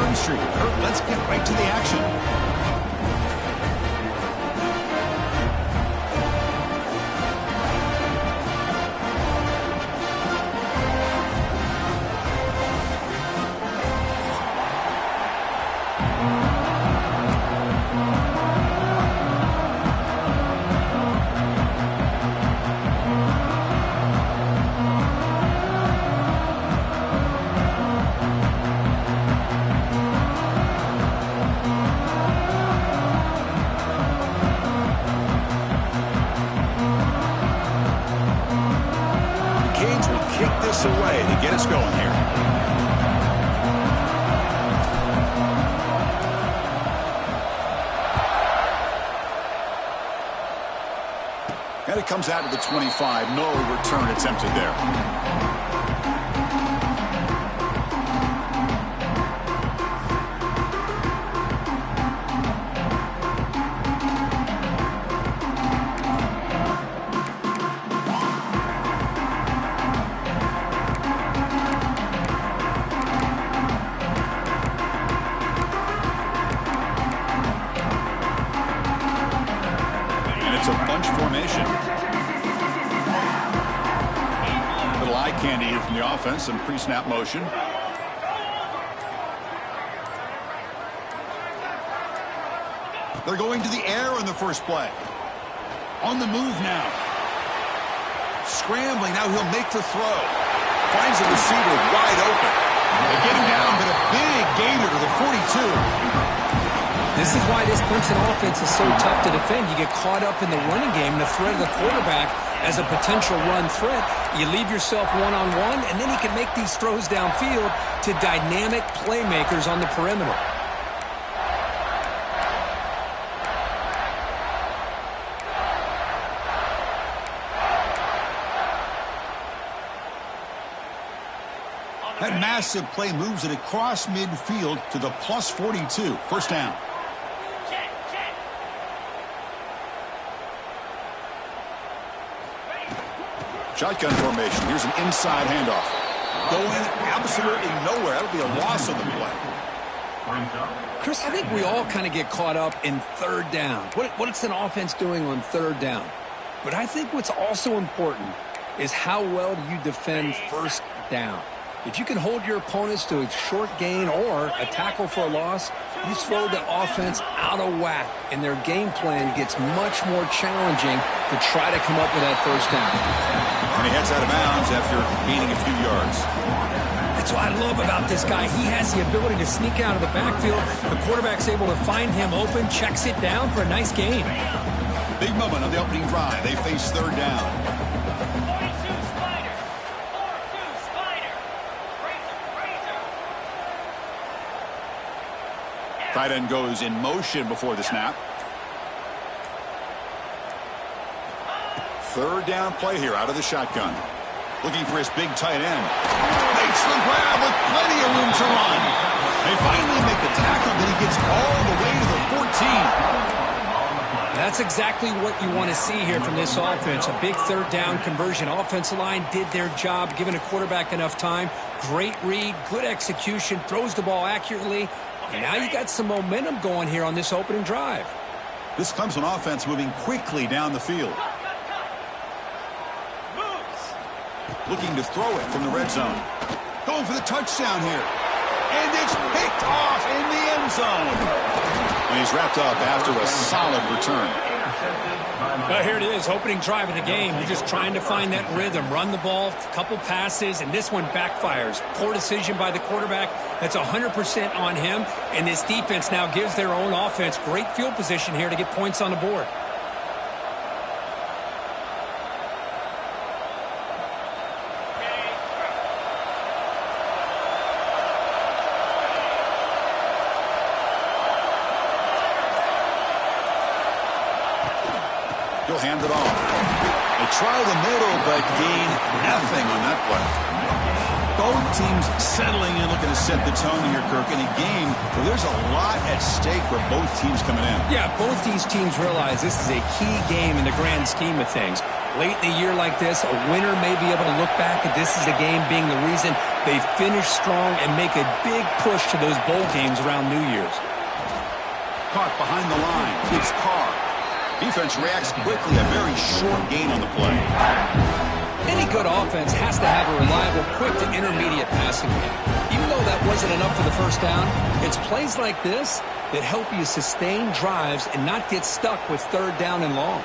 return streak. Kurt, let's get right to the action. Away to get us going here. And it comes out to the 25. No return attempted there. It's a bunch formation. Little eye candy here from the offense, some pre-snap motion. They're going to the air on the first play. On the move now. Scrambling, now he'll make the throw. Finds the receiver wide open. They get him down, but a big gainer to the 42. This is why this Clemson offense is so tough to defend. You get caught up in the running game, the threat of the quarterback as a potential run threat. You leave yourself one-on-one, and then he can make these throws downfield to dynamic playmakers on the perimeter. That massive play moves it across midfield to the plus 42. First down. Shotgun formation. Here's an inside handoff. Going absolutely nowhere. That'll be a loss on the play. Chris, I think we all kind of get caught up in third down. What's an offense doing on third down? But I think what's also important is how well do you defend first down. If you can hold your opponents to a short gain or a tackle for a loss, you throw the offense out of whack, and their game plan gets much more challenging to try to come up with that first down. And he heads out of bounds after gaining a few yards. That's what I love about this guy. He has the ability to sneak out of the backfield. The quarterback's able to find him open, checks it down for a nice gain. Big moment on the opening drive. They face third down. Tight end goes in motion before the snap. Third down play here out of the shotgun. Looking for his big tight end. Makes the grab with plenty of room to run. They finally make the tackle, but he gets all the way to the 14. That's exactly what you want to see here from this offense. A big third down conversion. Offensive line did their job, giving a quarterback enough time. Great read, good execution, throws the ball accurately. And now you got some momentum going here on this opening drive. This Clemson offense moving quickly down the field. Looking to throw it from the red zone. Going for the touchdown here. And it's picked off in the end zone. And he's wrapped up after a solid return. Well, here it is, opening drive of the game. You're just trying to find that rhythm, run the ball, a couple passes, and this one backfires. Poor decision by the quarterback. That's 100% on him, and this defense now gives their own offense great field position here to get points on the board. He'll hand it off. They try the middle, but gain nothing on that play. Both teams settling in, looking to set the tone here, Kirk, in a game where there's a lot at stake for both teams coming in. Yeah, both these teams realize this is a key game in the grand scheme of things. Late in a year like this, a winner may be able to look back at this as a game being the reason they finish strong and make a big push to those bowl games around New Year's. Caught behind the line. It's Carr. Defense reacts quickly. A very short gain on the play. Any good offense has to have a reliable, quick to intermediate passing game. Even though that wasn't enough for the first down, it's plays like this that help you sustain drives and not get stuck with third down and long.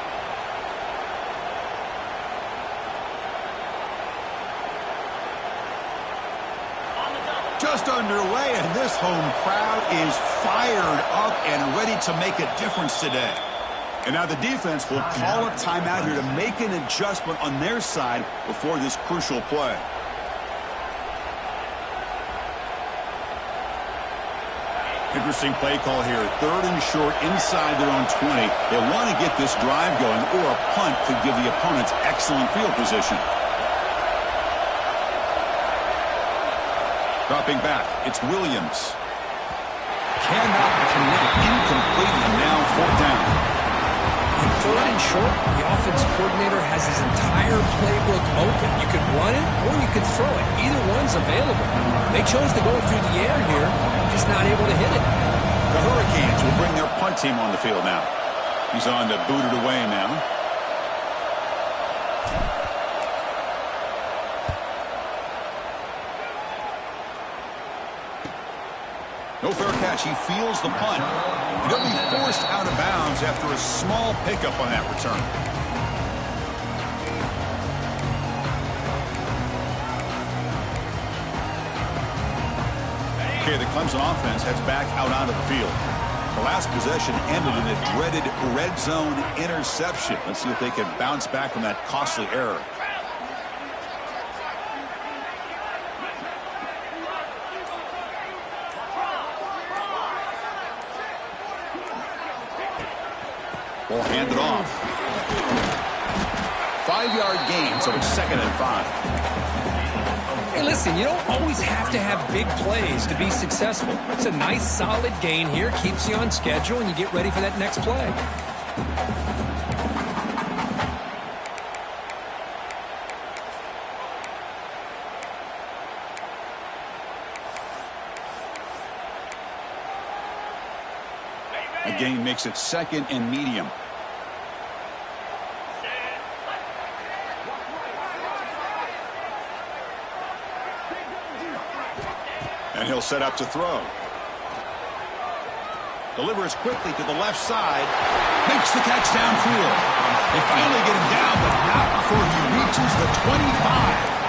Just underway, and this home crowd is fired up and ready to make a difference today. And now the defense will call a timeout here to make an adjustment on their side before this crucial play. Interesting play call here. 3rd and short inside their own 20. They want to get this drive going, or a punt could give the opponents excellent field position. Dropping back, it's Williams. Cannot connect, incomplete, and now 4th down. On 3rd and short, the offense coordinator has his entire playbook open. You could run it or you could throw it. Either one's available. They chose to go through the air here, just not able to hit it. The Hurricanes will bring their punt team on the field now. He's on to boot it away now. No fair catch. He feels the punt. He'll be forced out of bounds after a small pickup on that return. Okay, the Clemson offense heads back out onto the field. The last possession ended in a dreaded red zone interception. Let's see if they can bounce back from that costly error. Ball handed off. 5-yard gain, so it's 2nd and 5. Hey, listen, you don't always have to have big plays to be successful. It's a nice, solid gain here, keeps you on schedule, and you get ready for that next play. A gain makes it 2nd and medium. And he'll set up to throw. Delivers quickly to the left side. Makes the catch downfield. They finally get him down, but not before he reaches the 25.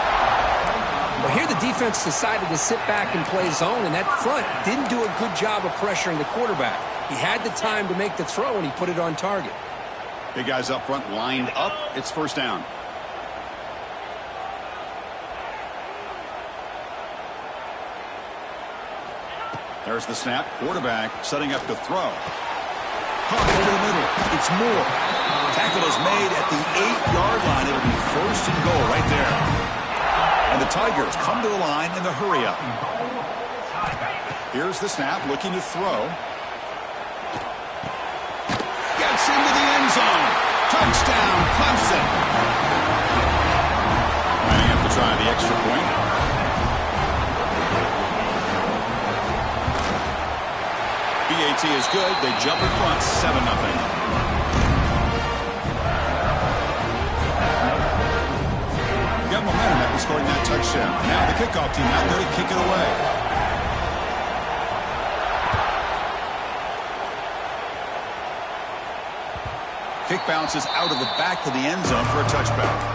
Well, here the defense decided to sit back and play zone, and that front didn't do a good job of pressuring the quarterback. He had the time to make the throw, and he put it on target. Big guys up front lined up. It's 1st down. There's the snap. Quarterback setting up to throw. Caught over the middle. It's Moore. Tackle is made at the 8-yard line. It'll be 1st and goal right there. And the Tigers come to the line in the hurry-up. Here's the snap, looking to throw. Gets into the end zone. Touchdown, Clemson. Lining up to try the extra point. BAT is good. They jump in front, 7-0. Got momentum after scoring that touchdown. Now the kickoff team out there to kick it away. Kick bounces out of the back of the end zone for a touchback.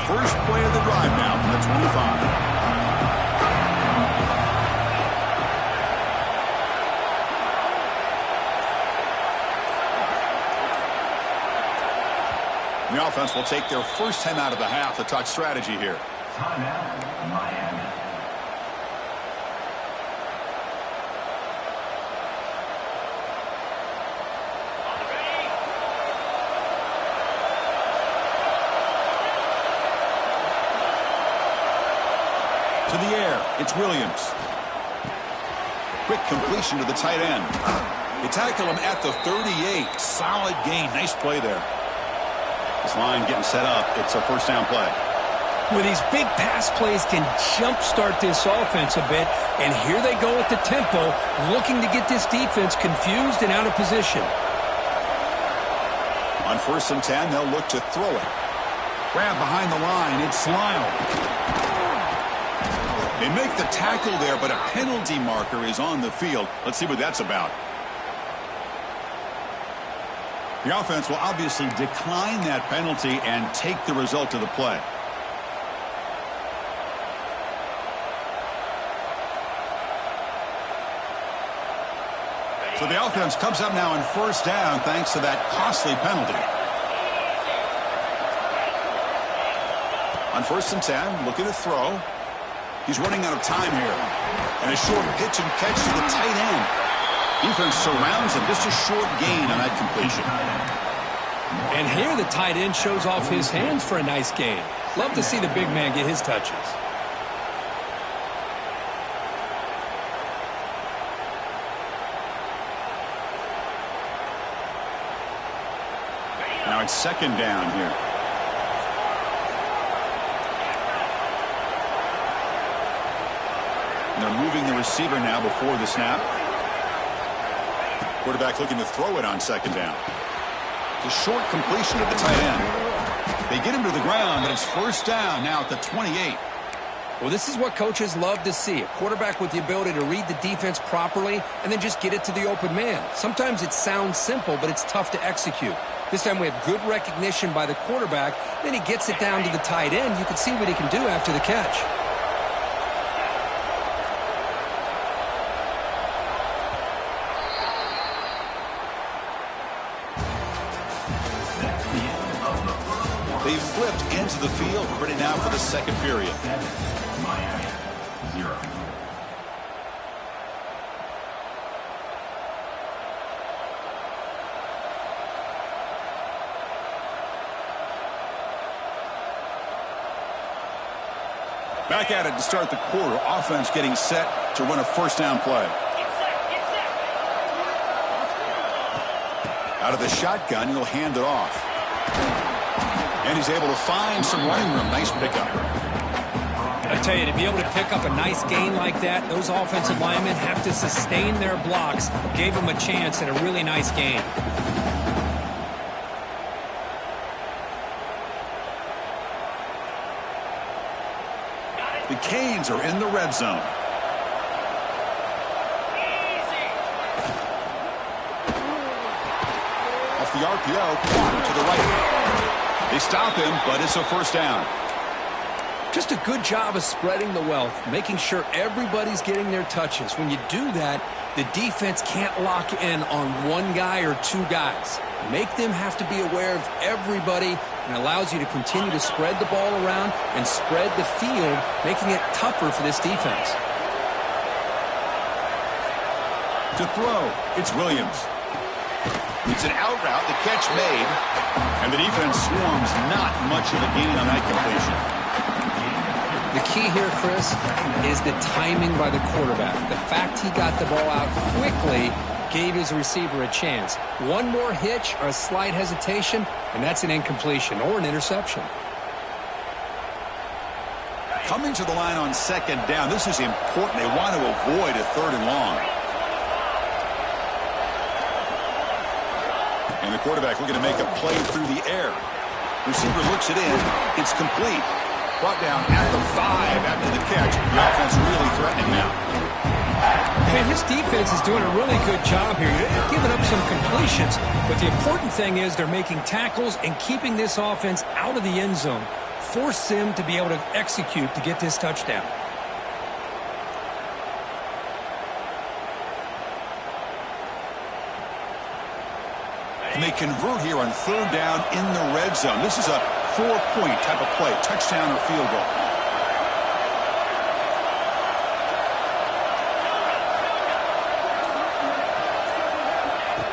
First play of the drive now from the 25. offense will take their first time out of the half to talk strategy here. Timeout, Miami. To the air, it's Williams. Quick completion to the tight end. They tackle him at the 38. Solid gain. Nice play there. This line getting set up. It's a first down play. Well, these big pass plays can jumpstart this offense a bit, and here they go at the tempo, looking to get this defense confused and out of position. On 1st and 10, they'll look to throw it. Grab behind the line. It's Lyle. They make the tackle there, but a penalty marker is on the field. Let's see what that's about. The offense will obviously decline that penalty and take the result of the play. So the offense comes up now on 1st down thanks to that costly penalty. On 1st and 10, looking to throw. He's running out of time here. And a short pitch and catch to the tight end. Defense surrounds him. Just a short gain on that completion. And here the tight end shows off his hands for a nice gain. Love to see the big man get his touches. Now it's 2nd down here. And they're moving the receiver now before the snap. Quarterback looking to throw it on 2nd down. It's a short completion to the tight end. They get him to the ground, but it's 1st down now at the 28. Well, this is what coaches love to see. A quarterback with the ability to read the defense properly and then just get it to the open man. Sometimes it sounds simple, but it's tough to execute. This time we have good recognition by the quarterback. Then he gets it down to the tight end. You can see what he can do after the catch. They flipped into the field, ready now for the 2nd period. Miami, 0. Back at it to start the quarter. Offense getting set to run a 1st down play. Out of the shotgun, he'll hand it off. And he's able to find some running room. Nice pickup. I tell you, to be able to pick up a nice gain like that, those offensive linemen have to sustain their blocks. Gave him a chance at a really nice gain. The Canes are in the red zone. Off the RPO, to the right. They stop him, but it's a 1st down. Just a good job of spreading the wealth, making sure everybody's getting their touches. When you do that, the defense can't lock in on one guy or two guys. Make them have to be aware of everybody, and allows you to continue to spread the ball around and spread the field, making it tougher for this defense. To throw, it's Williams. It's an out route, the catch made, and the defense swarms not much of a gain on that completion. The key here, Chris, is the timing by the quarterback. The fact he got the ball out quickly gave his receiver a chance. One more hitch or a slight hesitation, and that's an incompletion or an interception. Coming to the line on 2nd down, this is important. They want to avoid a 3rd and long. And the quarterback looking to make a play through the air. Receiver looks it in. It's complete. Brought down at the 5 after the catch. The offense really threatening now. And his defense is doing a really good job here. They're giving up some completions, but the important thing is they're making tackles and keeping this offense out of the end zone. Force them to be able to execute to get this touchdown. And they convert here on third down in the red zone. This is a 4-point type of play, touchdown or field goal.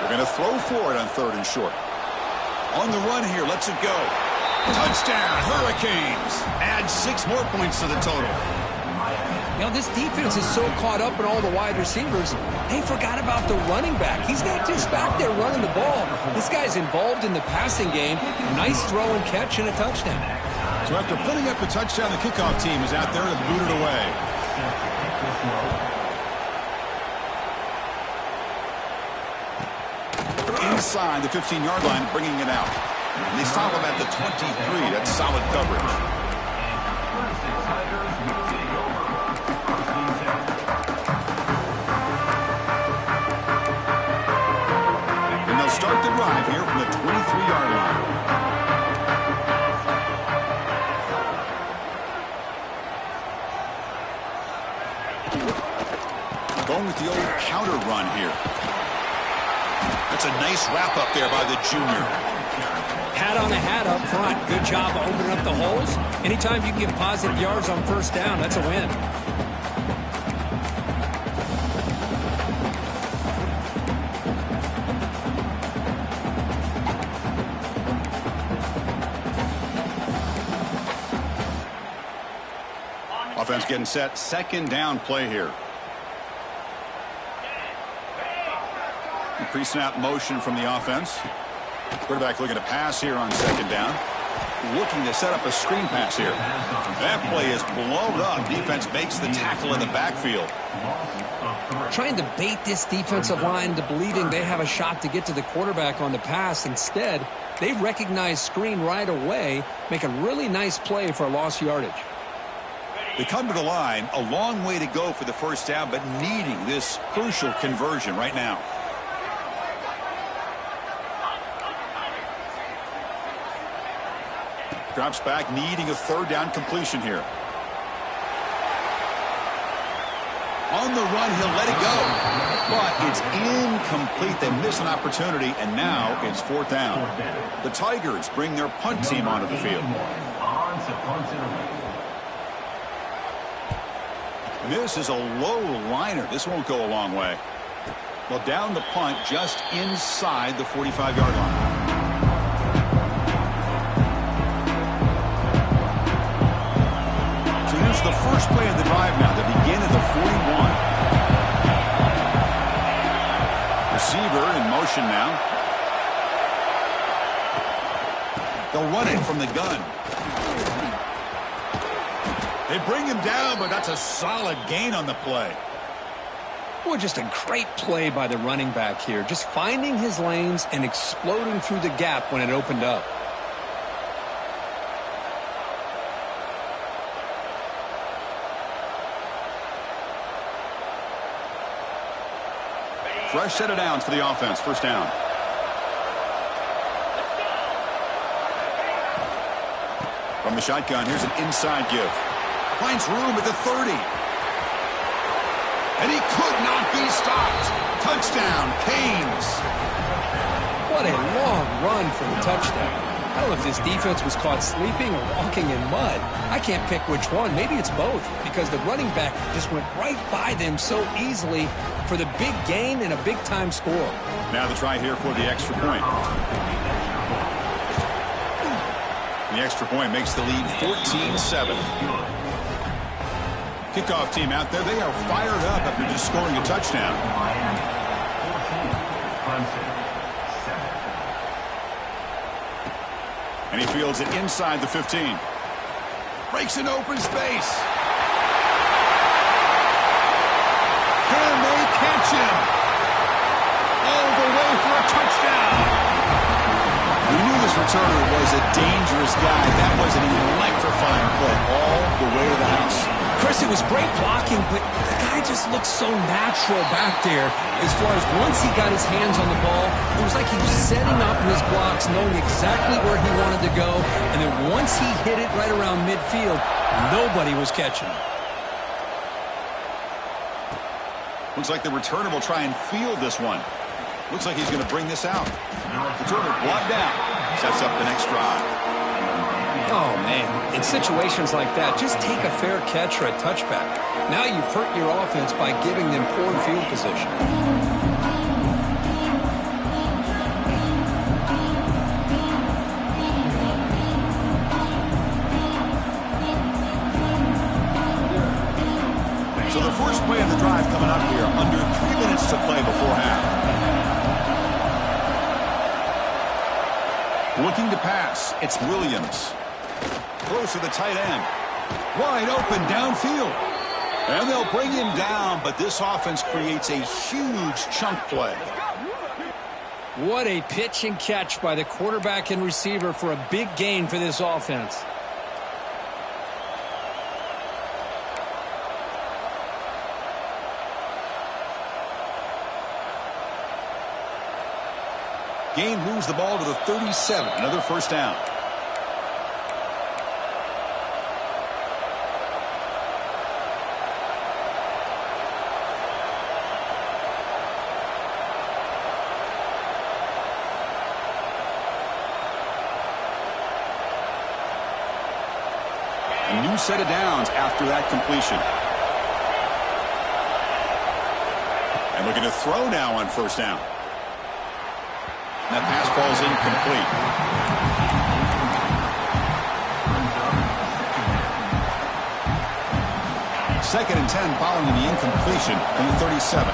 They're going to throw for it on third and short. On the run here, lets it go. Touchdown, Hurricanes. Add 6 more points to the total. You know, this defense is so caught up in all the wide receivers, they forgot about the running back. He's not just back there running the ball. This guy's involved in the passing game. Nice throw and catch and a touchdown. So after putting up a touchdown, the kickoff team is out there to boot it away. Inside the 15-yard line, bringing it out. And they stop him at the 23. That's solid coverage. And they'll start the drive here from the 23-yard line. Going with the old counter run here. That's a nice wrap up there by the junior. Hat on a hat up front. Good job opening up the holes. Anytime you can get positive yards on first down, that's a win. Offense getting set. Second down play here. Pre-snap motion from the offense. Quarterback looking to pass here on second down. Looking to set up a screen pass here. That play is blown up. Defense makes the tackle in the backfield. Trying to bait this defensive line into believing they have a shot to get to the quarterback on the pass. Instead, they recognize screen right away, make a really nice play for a lost yardage. They come to the line, a long way to go for the first down, but needing this crucial conversion right now. Drops back, needing a third down completion here. On the run, he'll let it go. But it's incomplete. They miss an opportunity, and now it's fourth down. The Tigers bring their punt team onto the field. This is a low liner. This won't go a long way. Well, down the punt just inside the 45-yard line. The first play of the drive now, the begin of the 41. Receiver in motion now. They'll run it from the gun. They bring him down, but that's a solid gain on the play. Boy, just a great play by the running back here. Just finding his lanes and exploding through the gap when it opened up. Fresh set of downs for the offense. First down. From the shotgun, here's an inside give. Finds room at the 30. And he could not be stopped. Touchdown, Canes. What a long run for the touchdown. I don't know if this defense was caught sleeping or walking in mud. I can't pick which one. Maybe it's both, because the running back just went right by them so easily for the big gain and a big-time score. Now the try here for the extra point. The extra point makes the lead 14-7. Kickoff team out there, they are fired up after just scoring a touchdown. And he fields it inside the 15. Breaks an open space. Can they catch him? All the way for a touchdown. We knew this returner was a dangerous guy. That was an electrifying play all the way to the house. Chris, it was great blocking, but the guy just looked so natural back there. As far as once he got his hands on the ball, it was like he was setting up his blocks, knowing exactly where he wanted to go. And then once he hit it right around midfield, nobody was catching him. Looks like the returner will try and field this one. Looks like he's going to bring this out. The turnover brought down. Sets up the next drive. Oh, man. In situations like that, just take a fair catch or a touchback. Now you've hurt your offense by giving them poor field position. So the first play of the drive coming up here. Under 3 minutes to play before half. Looking to pass. It's Williams. Close to the tight end. Wide open downfield. And they'll bring him down, but this offense creates a huge chunk play. What a pitch and catch by the quarterback and receiver for a big gain for this offense. Gain moves the ball to the 37. Another first down. A new set of downs after that completion. And looking to throw now on first down. That pass ball is incomplete. Second and 10 following the incompletion from the 37.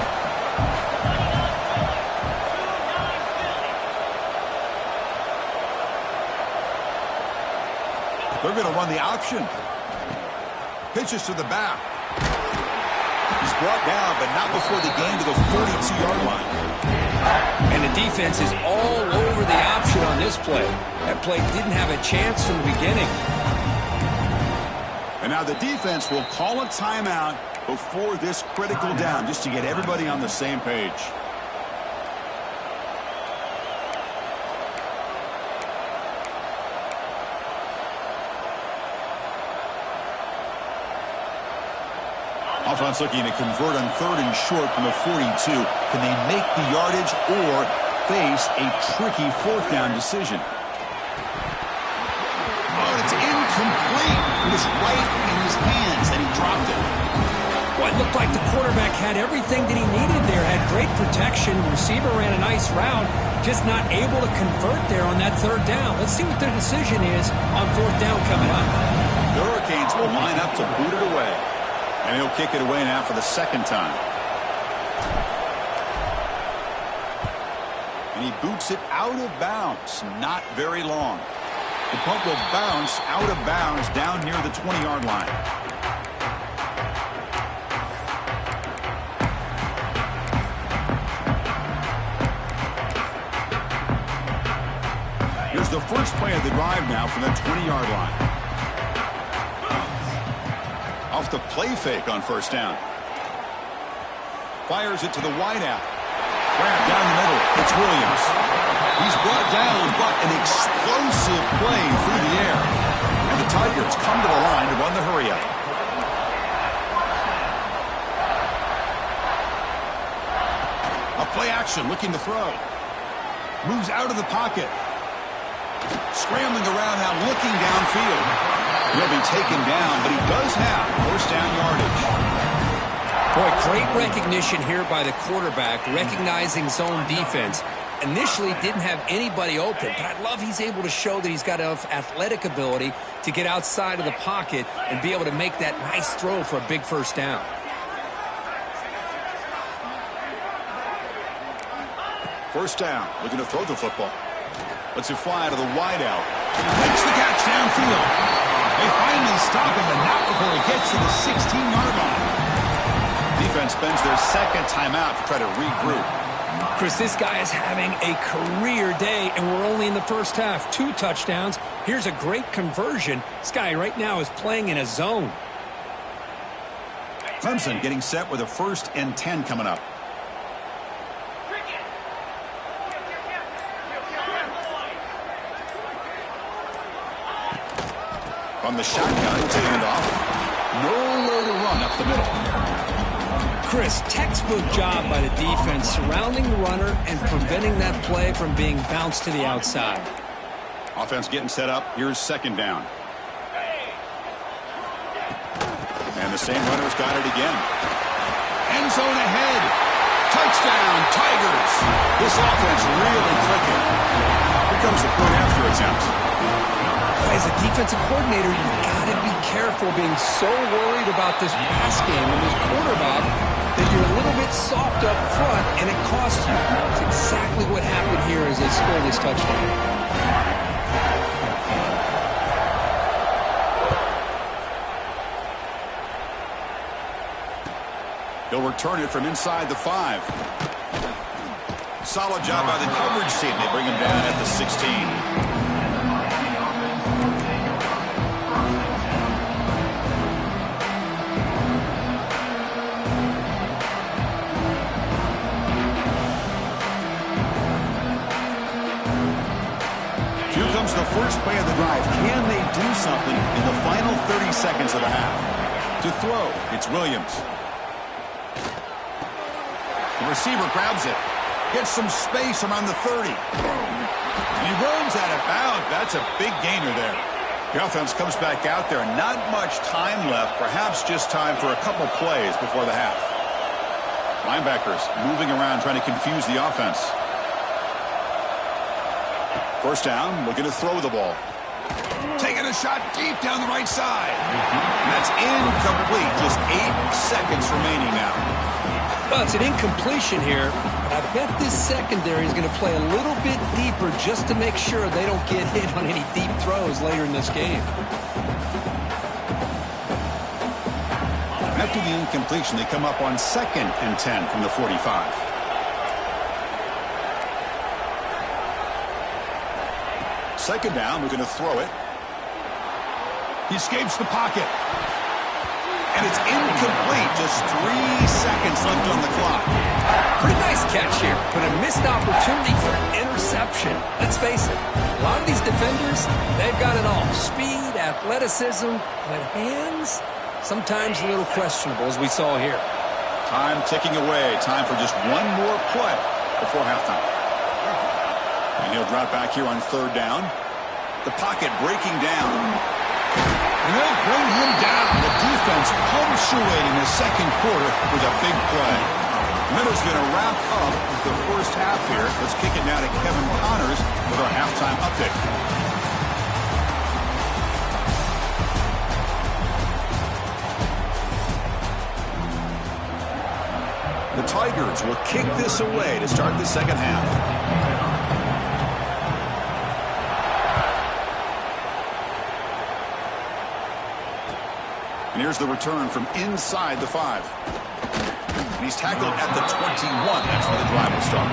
They're going to run the option. Pitches to the back. He's brought down, but not before the gain to the 42-yard line. And the defense is all over the option on this play. That play didn't have a chance from the beginning. And now the defense will call a timeout before this critical down, just to get everybody on the same page. Offense looking to convert on third and short from the 42. Can they make the yardage or face a tricky fourth down decision? Oh, it's incomplete. It was right in his hands, and he dropped it. Well, it looked like the quarterback had everything that he needed there. Had great protection. The receiver ran a nice route. Just not able to convert there on that third down. Let's see what their decision is on fourth down coming up. The Hurricanes will line up to boot it away. And he'll kick it away now for the second time. And he boots it out of bounds. Not very long. The punt will bounce out of bounds down near the 20-yard line. Here's the first play of the drive now from the 20-yard line. Off the play fake on first down. Fires it to the wideout. Grab down the middle. It's Williams. He's brought down, but an explosive play through the air. And the Tigers come to the line to run the hurry-up. A play action looking to throw. Moves out of the pocket. Scrambling around now, looking downfield. He'll be taken down, but he does have first down yardage. Boy, great recognition here by the quarterback, recognizing zone defense. Initially didn't have anybody open, but I love he's able to show that he's got enough athletic ability to get outside of the pocket and be able to make that nice throw for a big first down. First down, looking to throw the football. Lets it fly out of the wideout. Makes the catch downfield. They finally stop him, but not before he gets to the 16-yard line. Defense spends their second timeout to try to regroup. Chris, this guy is having a career day, and we're only in the first half. 2 touchdowns. Here's a great conversion. This guy right now is playing in a zone. Clemson getting set with a 1st and 10 coming up. From the shotgun, it's hand off. Nowhere to run up the middle. Chris, textbook job by the defense surrounding the runner and preventing that play from being bounced to the outside. Offense getting set up. Here's second down. And the same runner's got it again. End zone ahead. Touchdown, Tigers. This offense really clicking. Here comes the point after attempt. As a defensive coordinator, you've got to be careful being so worried about this pass game and this quarterback that you're a little bit soft up front and it costs you. It's exactly what happened here as they scored this touchdown. He'll return it from inside the 5. Solid job by the coverage team. They bring him down at the 16. Here comes the first play of the drive. Can they do something in the final 30 seconds of the half? To throw, it's Williams. The receiver grabs it. Gets some space around the 30. And he runs out of bounds. That's a big gainer there. The offense comes back out there. Not much time left. Perhaps just time for a couple plays before the half. Linebackers moving around trying to confuse the offense. First down, looking to throw the ball. Taking a shot deep down the right side. And that's incomplete. Just 8 seconds remaining now. Well, it's an incompletion here, but I bet this secondary is going to play a little bit deeper just to make sure they don't get hit on any deep throws later in this game. After the incompletion, they come up on 2nd and 10 from the 45. Second down, we're going to throw it. He escapes the pocket. And it's incomplete. Just 3 seconds left on the clock. Pretty nice catch here, but a missed opportunity for interception. Let's face it, a lot of these defenders, they've got it all. Speed, athleticism, but hands, sometimes a little questionable, as we saw here. Time ticking away. Time for just one more play before halftime. And he'll drop back here on 3rd down. The pocket breaking down. And they'll bring him down. The defense punctuating the second quarter with a big play. Miller's going to wrap up the first half here. Let's kick it now to Kevin Connors with our halftime update. The Tigers will kick this away to start the second half. And here's the return from inside the 5. And he's tackled at the 21. That's where the drive will start.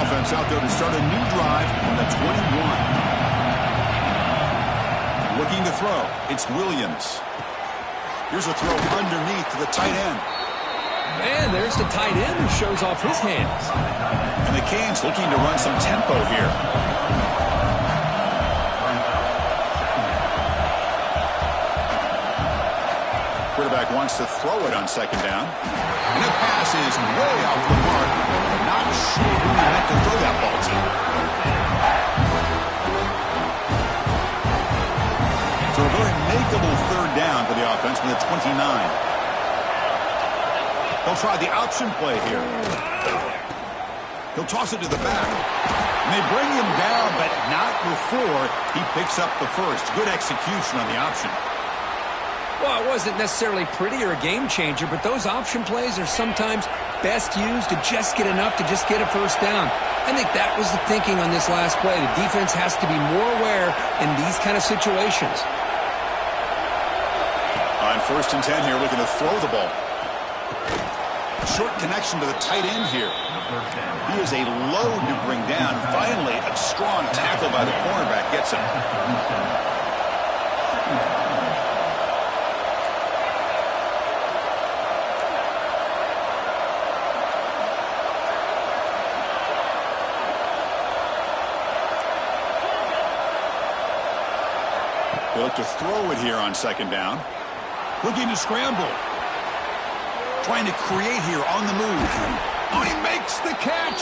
Offense out there to start a new drive on the 21. Looking to throw. It's Williams. Here's a throw underneath to the tight end. And there's the tight end who shows off his hands. And the Canes looking to run some tempo here. Quarterback wants to throw it on 2nd down. And the pass is way off the mark. Not sure who he meant to throw that ball to. So a very makeable 3rd down for the offense from the 29. He'll try the option play here. He'll toss it to the back. And they bring him down, but not before he picks up the first. Good execution on the option. Well, it wasn't necessarily pretty or a game changer, but those option plays are sometimes best used to just get enough to just get a first down. I think that was the thinking on this last play. The defense has to be more aware in these kind of situations. On 1st and 10 here, looking to throw the ball. Short connection to the tight end here. He is a load to bring down. Finally, a strong tackle by the cornerback gets him. look to throw it here on second down. Looking to scramble. Trying to create here on the move. Oh, he makes the catch.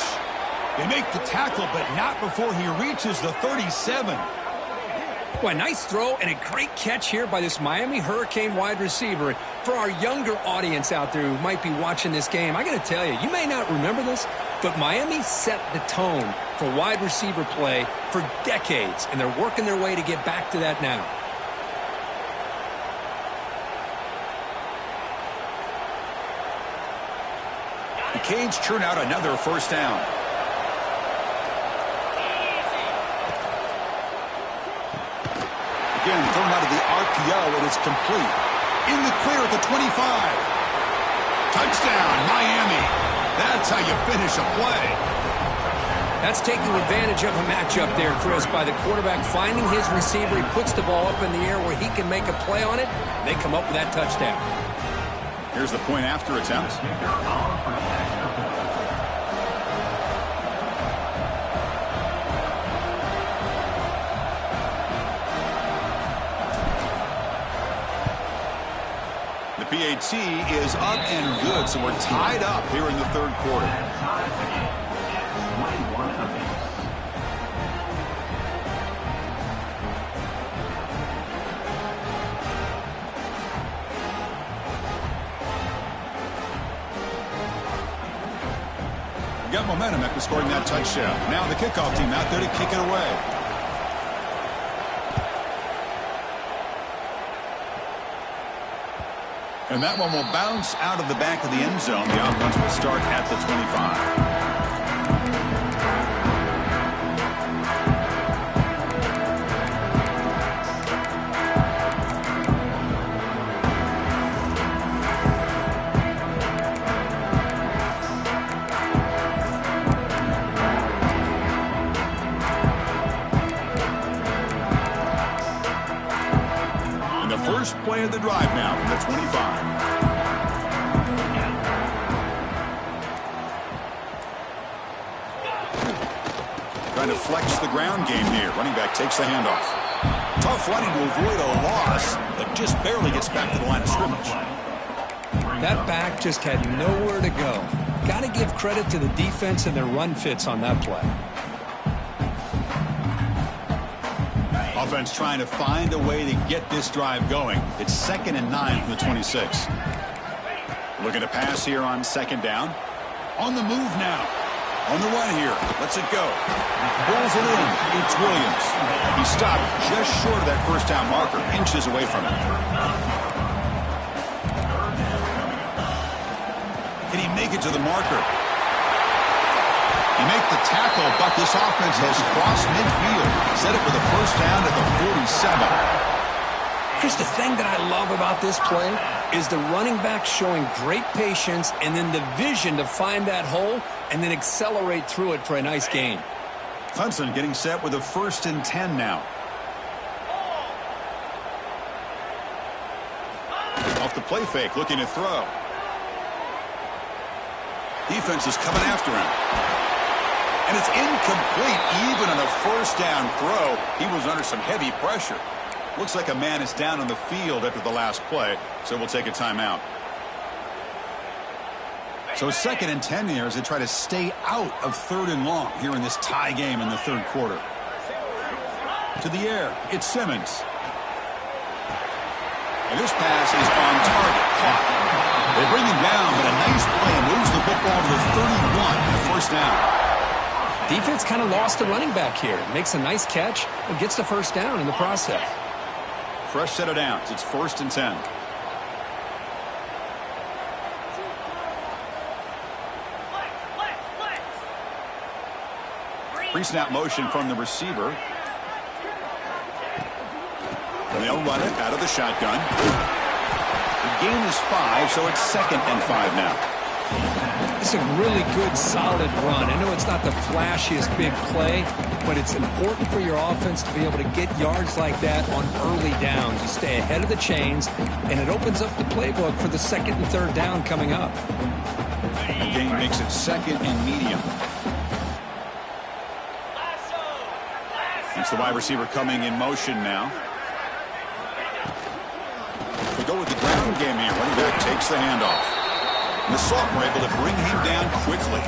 They make the tackle, but not before he reaches the 37. Well, a nice throw and a great catch here by this Miami Hurricane wide receiver. For our younger audience out there who might be watching this game, I got to tell you, you may not remember this, but Miami set the tone for wide receiver play for decades, and they're working their way to get back to that now. The Canes churn out another first down. Again, thrown out of the RPO, and it's complete. In the clear at the 25. Touchdown, Miami. That's how you finish a play. That's taking advantage of a matchup there, Chris, by the quarterback finding his receiver. He puts the ball up in the air where he can make a play on it, and they come up with that touchdown. Here's the point after attempt. The PAT is up and good, so we're tied up here in the third quarter. We got momentum after scoring that touchdown. Now the kickoff team out there to kick it away. And that one will bounce out of the back of the end zone. The offense will start at the 25. First play of the drive now from the 25. Trying to flex the ground game here. Running back takes the handoff. Tough running to avoid a loss, but just barely gets back to the line of scrimmage. That back just had nowhere to go. Got to give credit to the defense and their run fits on that play. Offense trying to find a way to get this drive going. It's 2nd and 9 from the 26. Looking to pass here on second down. On the move now. On the run here. Lets it go. Pulls it in. It's Williams. He stopped just short of that first down marker. Inches away from it. Can he make it to the marker? He make the tackle, but this offense has crossed midfield. Set it for the first down at the 47. Chris, the thing that I love about this play is the running back showing great patience and then the vision to find that hole and then accelerate through it for a nice gain. Clemson getting set with a 1st and 10 now. Off the play fake, looking to throw. Defense is coming after him. And it's incomplete. Even on a first down throw, he was under some heavy pressure. Looks like a man is down on the field after the last play, so we'll take a timeout. So 2nd and 10 here as they try to stay out of 3rd and long here in this tie game in the third quarter. To the air, it's Simmons. And this pass is on target. Caught. They bring him down, but a nice play moves the football to the 31 and a first down. Defense kind of lost the running back here. Makes a nice catch and gets the first down in the process. Fresh set of downs. It's 1st and 10. Pre-snap motion from the receiver. And they'll run it out of the shotgun. The gain is 5, so it's 2nd and 5 now. It's a really good, solid run. I know it's not the flashiest big play, but it's important for your offense to be able to get yards like that on early downs. You stay ahead of the chains, and it opens up the playbook for the 2nd and 3rd down coming up. The gain makes it 2nd and medium. It's the wide receiver coming in motion now. go with the ground game here. Running back takes the handoff. And the Sultan were able to bring him down quickly.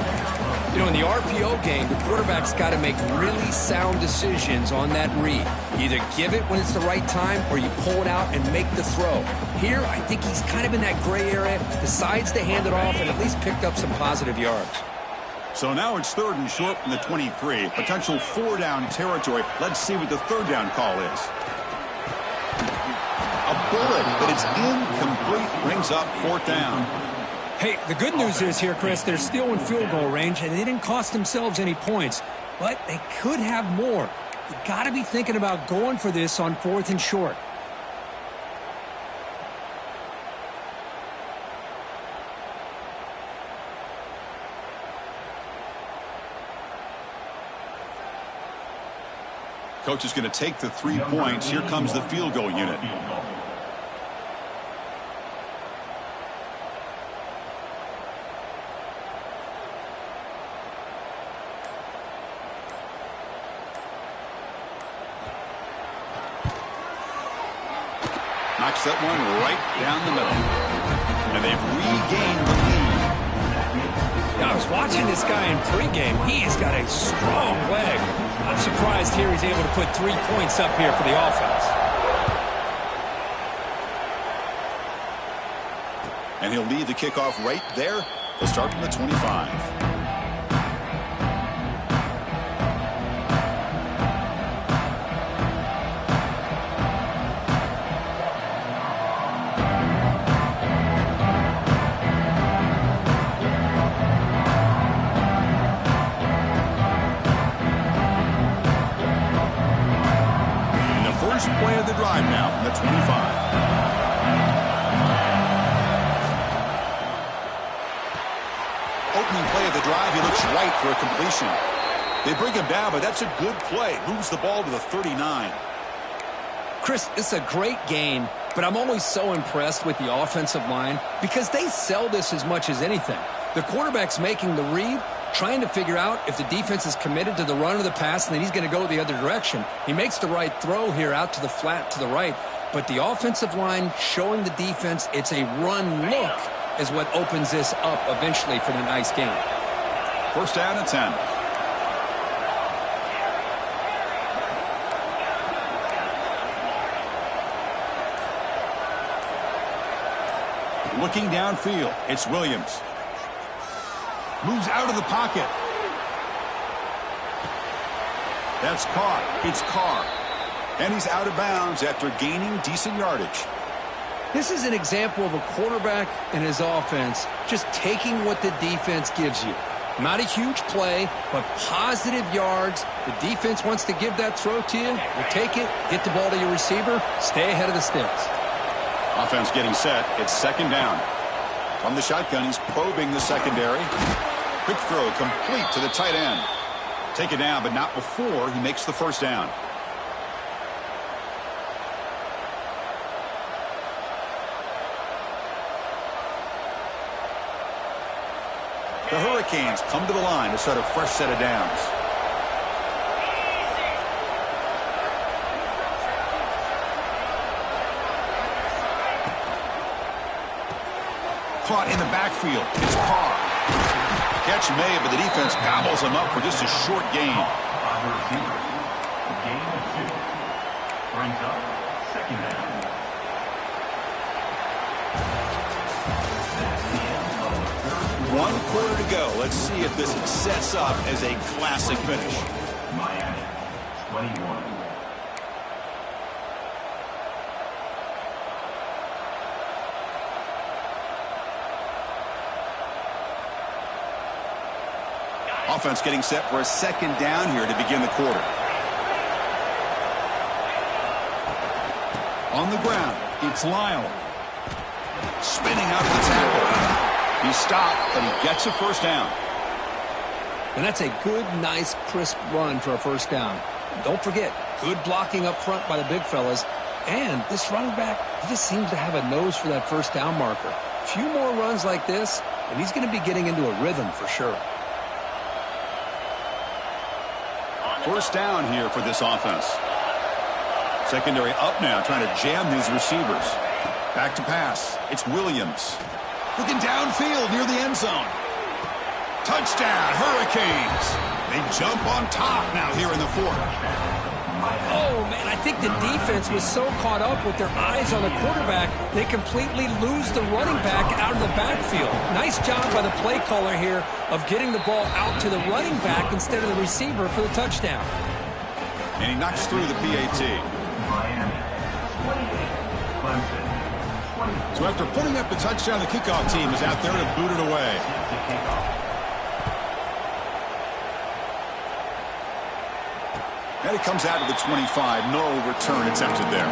You know, in the RPO game, the quarterback's got to make really sound decisions on that read. You either give it when it's the right time or you pull it out and make the throw. Here, I think he's kind of in that gray area, decides to hand it off and at least picked up some positive yards. So now it's 3rd and short from the 23. Potential 4-down territory. Let's see what the 3rd down call is. A bullet, but it's incomplete. Brings up 4th down. Hey, the good news is here, Chris, they're still in field goal range, and they didn't cost themselves any points. But they could have more. You got to be thinking about going for this on 4th and short. Coach is going to take the 3 points. Here comes the field goal unit. Knocks that one right down the middle. And they've regained the lead. Now, I was watching this guy in pregame. He's got a strong leg. I'm surprised here he's able to put 3 points up here for the offense. And he'll lead the kickoff right there. They'll start from the 25. Play of the drive now from the 25. Opening play of the drive, he looks right for a completion. They bring him down, but that's a good play. Moves the ball to the 39. Chris, it's a great game, but I'm always so impressed with the offensive line because they sell this as much as anything. The quarterback's making the read, trying to figure out if the defense is committed to the run or the pass, and then he's going to go the other direction. He makes the right throw here out to the flat to the right, but the offensive line showing the defense it's a run look is what opens this up eventually for the nice game. 1st down and 10. Looking downfield, it's Williams. Moves out of the pocket. That's caught. It's Carr. And he's out of bounds after gaining decent yardage. This is an example of a quarterback and his offense just taking what the defense gives you. Not a huge play, but positive yards. The defense wants to give that throw to you. You take it, get the ball to your receiver, stay ahead of the sticks. Offense getting set. It's 2nd down. From the shotgun, he's probing the secondary. Quick throw complete to the tight end. Take it down, but not before he makes the 1st down. The Hurricanes come to the line to start a fresh set of downs. Caught in the backfield. It's Carr. Catch made, but the defense gobbles him up for just a short gain. Gain of 2. Brings up 2nd down. That's the end of the 3rd. 1 quarter to go. Let's see if this sets up as a classic finish. Miami, 21. Offense getting set for a 2nd down here to begin the quarter. On the ground, it's Lyle. Spinning out of the tackle. He's stopped, but he gets a 1st down. And that's a good, nice, crisp run for a 1st down. Don't forget, good blocking up front by the big fellas. And this running back, he just seems to have a nose for that 1st down marker. A few more runs like this, and he's going to be getting into a rhythm for sure. 1st down here for this offense. Secondary up now, trying to jam these receivers. Back to pass. It's Williams. Looking downfield near the end zone. Touchdown, Hurricanes. They jump on top now here in the fourth. Oh, man, I think the defense was so caught up with their eyes on the quarterback, they completely lose the running back out of the backfield. Nice job by the play caller here of getting the ball out to the running back instead of the receiver for the touchdown. And he knocks through the PAT. So after putting up the touchdown, the kickoff team is out there to boot it away. And it comes out to the 25. No return attempted there.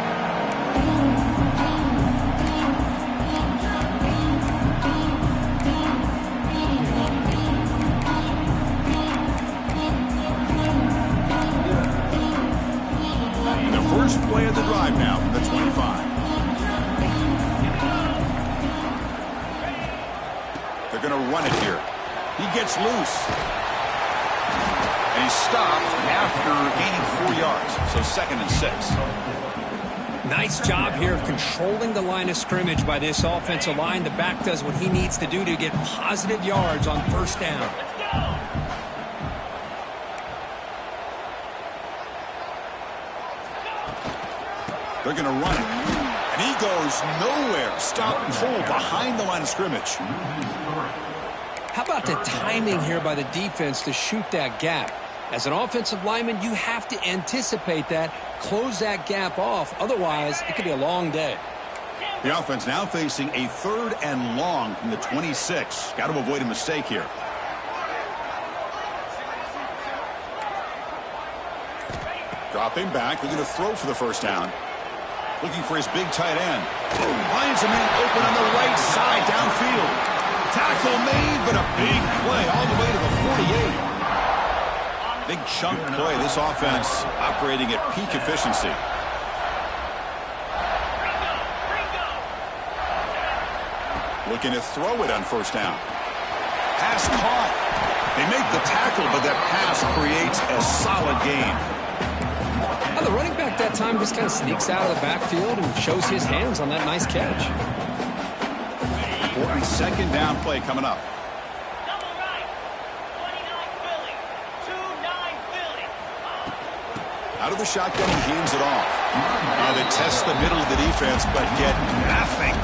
The first play of the drive now from the 25. They're going to run it here. He gets loose. And he's stopped after gaining 4 yards. So 2nd and 6. Nice job here of controlling the line of scrimmage by this offensive line. The back does what he needs to do to get positive yards on first down. They're going to run it. And he goes nowhere. Stop pull behind the line of scrimmage. How about the timing here by the defense to shoot that gap? As an offensive lineman, you have to anticipate that, close that gap off. Otherwise, it could be a long day. The offense now facing a 3rd and long from the 26. Got to avoid a mistake here. Dropping back. They're going to throw for the first down. Looking for his big tight end. Finds a man open on the right side downfield. Tackle made, but a big play all the way to the 48. Big chunk play. This offense operating at peak efficiency. Looking to throw it on first down. Pass caught. They make the tackle, but that pass creates a solid gain. Well, the running back that time just kind of sneaks out of the backfield and shows his hands on that nice catch. Important 2nd down play coming up. Out of the shotgun, he hands it off. They test the middle of the defense, but get nothing.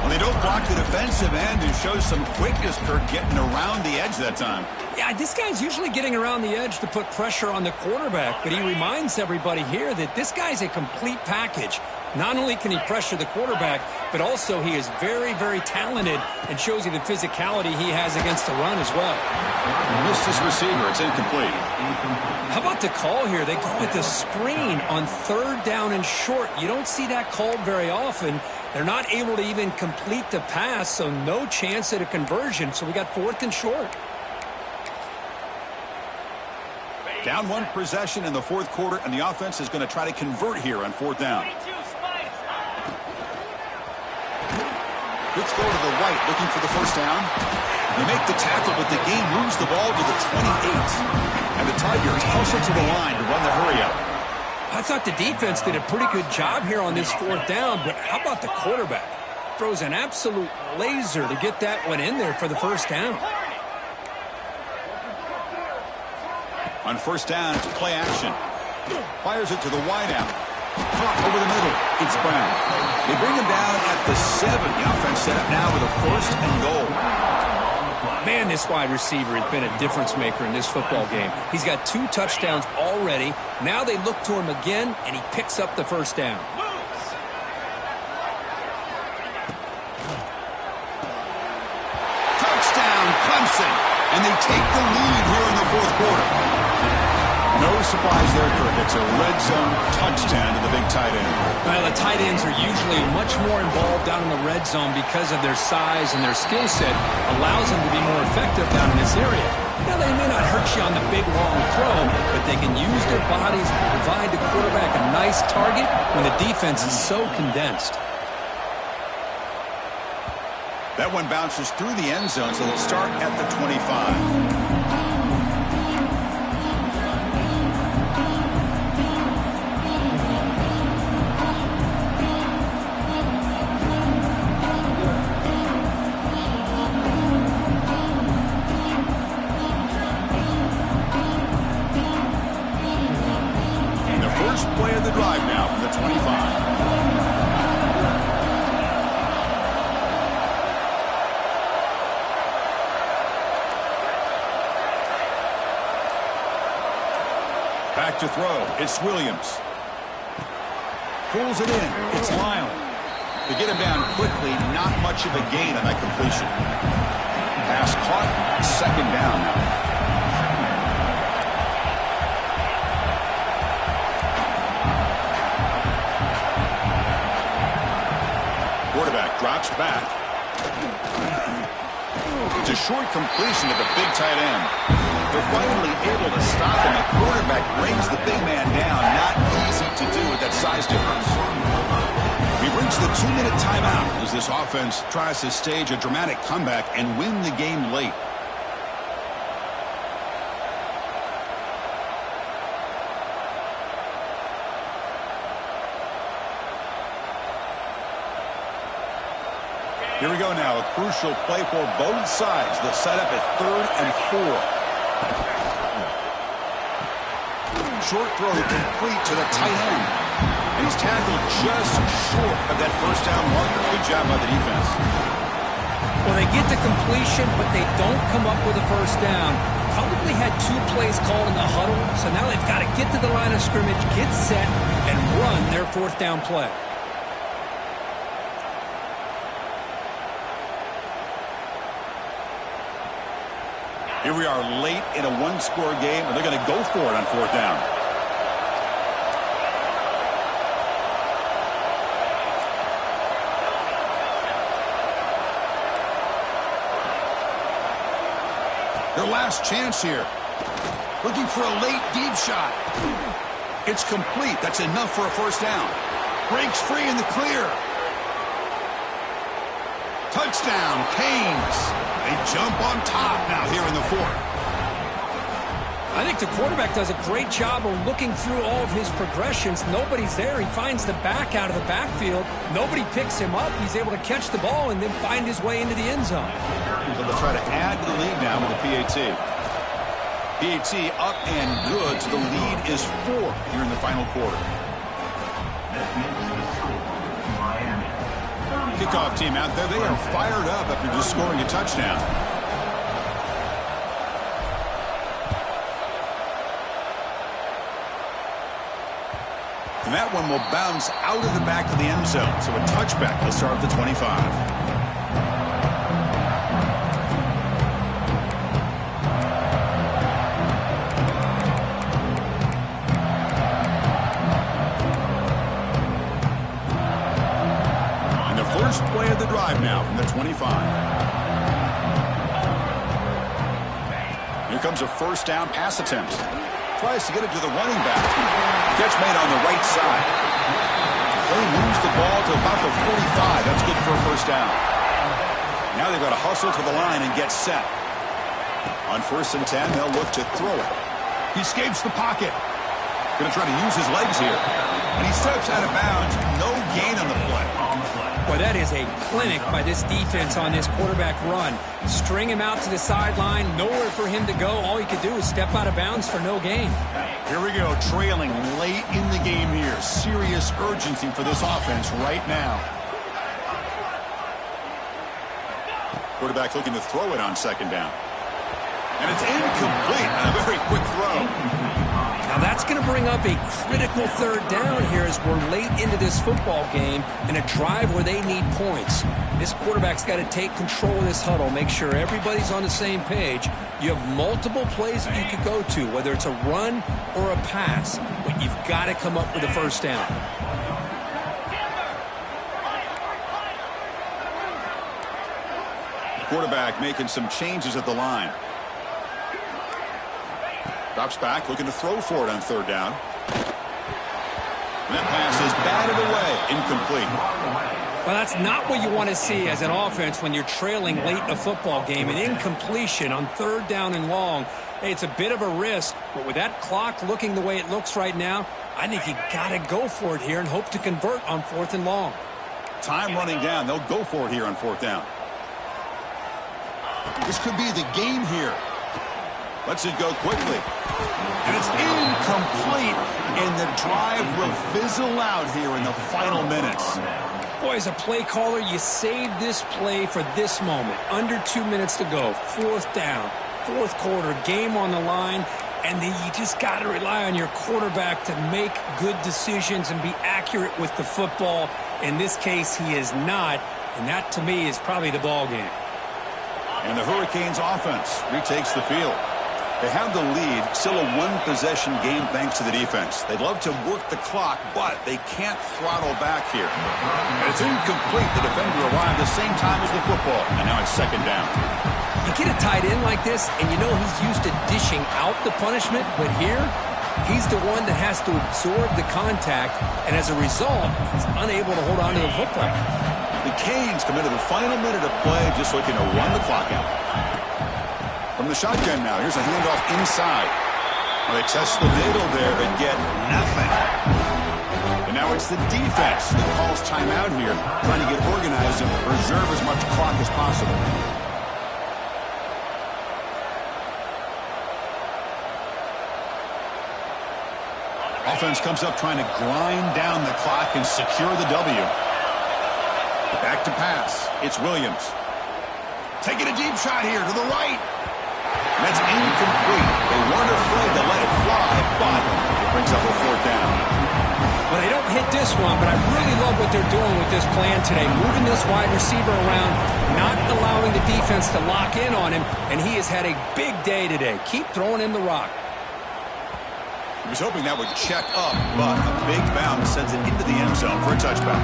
Well, they don't block the defensive end and show some quickness, Kirk, getting around the edge that time. Yeah, this guy's usually getting around the edge to put pressure on the quarterback, but he reminds everybody here that this guy's a complete package. Not only can he pressure the quarterback, but also he is very, very talented and shows you the physicality he has against the run as well. Missed his receiver. It's incomplete. How about the call here? They go with the screen on 3rd down and short. You don't see that called very often. They're not able to even complete the pass, so no chance at a conversion. So we got 4th and short. Down 1 possession in the 4th quarter, and the offense is going to try to convert here on 4th down. Let's go to the right, looking for the first down. They make the tackle, but the game moves the ball to the 28. And the Tigers hustle to the line to run the hurry-up. I thought the defense did a pretty good job here on this 4th down, but how about the quarterback? Throws an absolute laser to get that one in there for the first down. On first down, it's play action. Fires it to the wideout. Caught over the middle. It's Brown. They bring him down at the 7. The offense set up now with a 1st and goal. Man, this wide receiver has been a difference maker in this football game. He's got 2 touchdowns already. Now they look to him again, and he picks up the first down. Touchdown, Clemson. And they take the lead here in the 4th quarter. No surprise there, Kirk. It's a red zone touchdown to the big tight end. Well, the tight ends are usually much more involved down in the red zone because of their size, and their skill set allows them to be more effective down in this area. Now, they may not hurt you on the big, long throw, but they can use their bodies to provide the quarterback a nice target when the defense is so condensed. That one bounces through the end zone, so they'll start at the 25. Back to throw. It's Williams. Pulls it in. It's Lyle. To get him down quickly, not much of a gain on that completion. Pass caught. Second down now. Quarterback drops back. It's a short completion to the big tight end. They're finally able to stop him. The quarterback brings the big man down. Not easy to do with that size difference. We've reached the 2-minute timeout as this offense tries to stage a dramatic comeback and win the game late. Here we go now, a crucial play for both sides. They'll set up at 3rd and 4. Short throw complete to the tight end. And he's tackled just short of that first down marker. Good job by the defense. Well, they get to completion, but they don't come up with a first down. Probably had 2 plays called in the huddle, so now they've got to get to the line of scrimmage, get set, and run their 4th down play. Here we are late in a 1-score game, and they're going to go for it on 4th down. Their last chance here. Looking for a late deep shot. It's complete. That's enough for a first down. Breaks free in the clear. Touchdown, Canes. They jump on top now here in the 4th. I think the quarterback does a great job of looking through all of his progressions. Nobody's there. He finds the back out of the backfield. Nobody picks him up. He's able to catch the ball and then find his way into the end zone. So they'll try to add to the lead now with the PAT. PAT up and good, so the lead is 4 here in the final quarter. Kickoff team out there. They are fired up after just scoring a touchdown. And that one will bounce out of the back of the end zone. So a touchback will start at the 25. First play of the drive now from the 25. Here comes a first down pass attempt. Tries to get it to the running back. Catch made on the right side. They moves the ball to about the 45. That's good for a first down. Now they've got to hustle to the line and get set. On 1st and 10, they'll look to throw it. He escapes the pocket. Going to try to use his legs here. And he steps out of bounds. No gain on the play. Boy, that is a clinic by this defense on this quarterback run. String him out to the sideline, nowhere for him to go. All he could do is step out of bounds for no gain. Here we go, trailing late in the game here. Serious urgency for this offense right now. Quarterback looking to throw it on 2nd down. And it's incomplete. A very quick throw. Now that's going to bring up a critical 3rd down here as we're late into this football game in a drive where they need points. This quarterback's got to take control of this huddle, make sure everybody's on the same page. You have multiple plays that you could go to, whether it's a run or a pass, but you've got to come up with a first down. Quarterback making some changes at the line. Drops back, looking to throw for it on 3rd down. And that pass is batted away, incomplete. Well, that's not what you want to see as an offense when you're trailing late in a football game. An incompletion on 3rd down and long. Hey, it's a bit of a risk, but with that clock looking the way it looks right now, I think you got to go for it here and hope to convert on 4th and long. Time running down. They'll go for it here on 4th down. This could be the game here. Lets it go quickly. And it's incomplete, and the drive will fizzle out here in the final minutes. Boy, as a play caller, you saved this play for this moment. Under 2 minutes to go. 4th down, 4th quarter, game on the line, And then you just got to rely on your quarterback to make good decisions and be accurate with the football. In this case, he is not, and that, to me, is probably the ball game. And the Hurricanes offense retakes the field. They have the lead, still a one-possession game thanks to the defense. They'd love to work the clock, but they can't throttle back here. And it's incomplete. The defender arrived at the same time as the football, and now it's second down. You get a tight end like this, and you know he's used to dishing out the punishment, but here, he's the one that has to absorb the contact, and as a result, he's unable to hold on to the football. The Canes come into the final minute of play, just looking to run the clock out. From the shotgun now, here's a handoff inside. Well, they test the middle there and get nothing. And now it's the defense that calls timeout here, trying to get organized and preserve as much clock as possible. Offense comes up trying to grind down the clock and secure the W. Back to pass. It's Williams. Taking a deep shot here to the right. And that's incomplete. They weren't afraid to let it fly, but it brings up a fourth down. Well, they don't hit this one, but I really love what they're doing with this plan today. Moving this wide receiver around, not allowing the defense to lock in on him, and he has had a big day today. Keep throwing him the rock. He was hoping that would check up, but a big bounce sends it into the end zone for a touchback.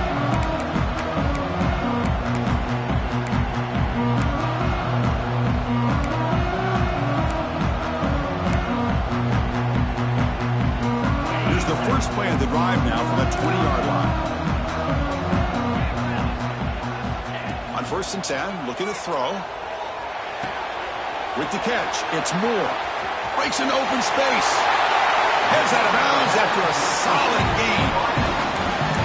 Here's the first play of the drive now from the 20-yard line. On 1st and 10, looking to throw. With the catch, it's Moore. Breaks into open space. Heads out of bounds after a solid game.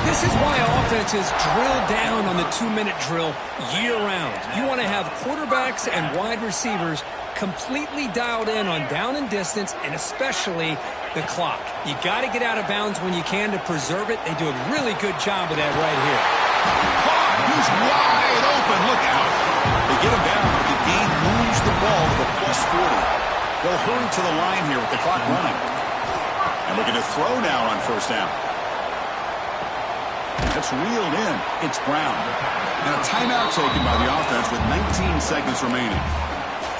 This is why offenses drill down on the 2-minute drill year-round. You want to have quarterbacks and wide receivers completely dialed in on down and distance, and especially the clock. You got to get out of bounds when you can to preserve it. They do a really good job of that right here. He's wide open. Look out. They get him down, but the game moves the ball to the +40. They'll hurry to the line here with the clock running. And looking to throw now on 1st down. That's reeled in. It's Brown. And a timeout taken by the offense with 19 seconds remaining.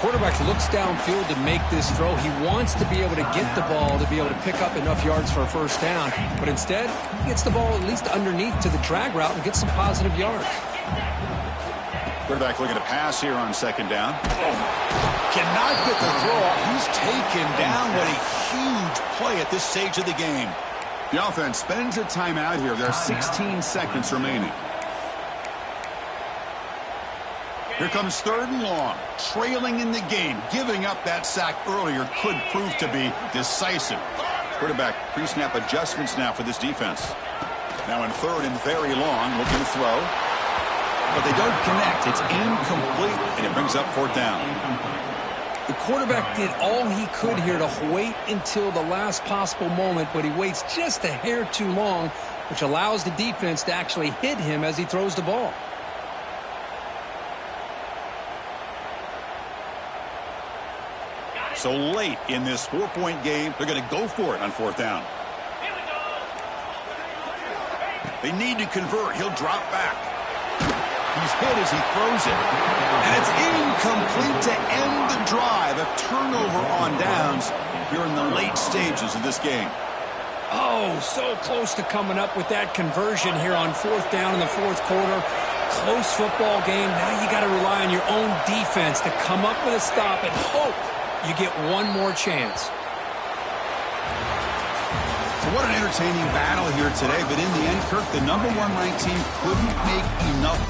Quarterback looks downfield to make this throw. He wants to be able to get the ball to be able to pick up enough yards for a 1st down. But instead, he gets the ball at least underneath to the drag route and gets some positive yards. Quarterback looking to pass here on 2nd down. Cannot get the throw off. He's taken down. What a huge play at this stage of the game. The offense spends a timeout here. There are 16 seconds remaining. Here comes 3rd and long. Trailing in the game. Giving up that sack earlier could prove to be decisive. Quarterback pre-snap adjustments now for this defense. Now in 3rd and very long. Looking to throw. But they don't connect. It's incomplete, and it brings up 4th down. The quarterback did all he could here to wait until the last possible moment, but he waits just a hair too long, which allows the defense to actually hit him as he throws the ball. So late in this 4-point game, they're going to go for it on 4th down. They need to convert. He'll drop back. He's hit as he throws it. And it's incomplete to end the drive. A turnover on downs here in the late stages of this game. Oh, so close to coming up with that conversion here on 4th down in the 4th quarter. Close football game. Now you got to rely on your own defense to come up with a stop and hope you get one more chance. So what an entertaining battle here today. But in the end, Kirk, the #1 ranked team couldn't make enough.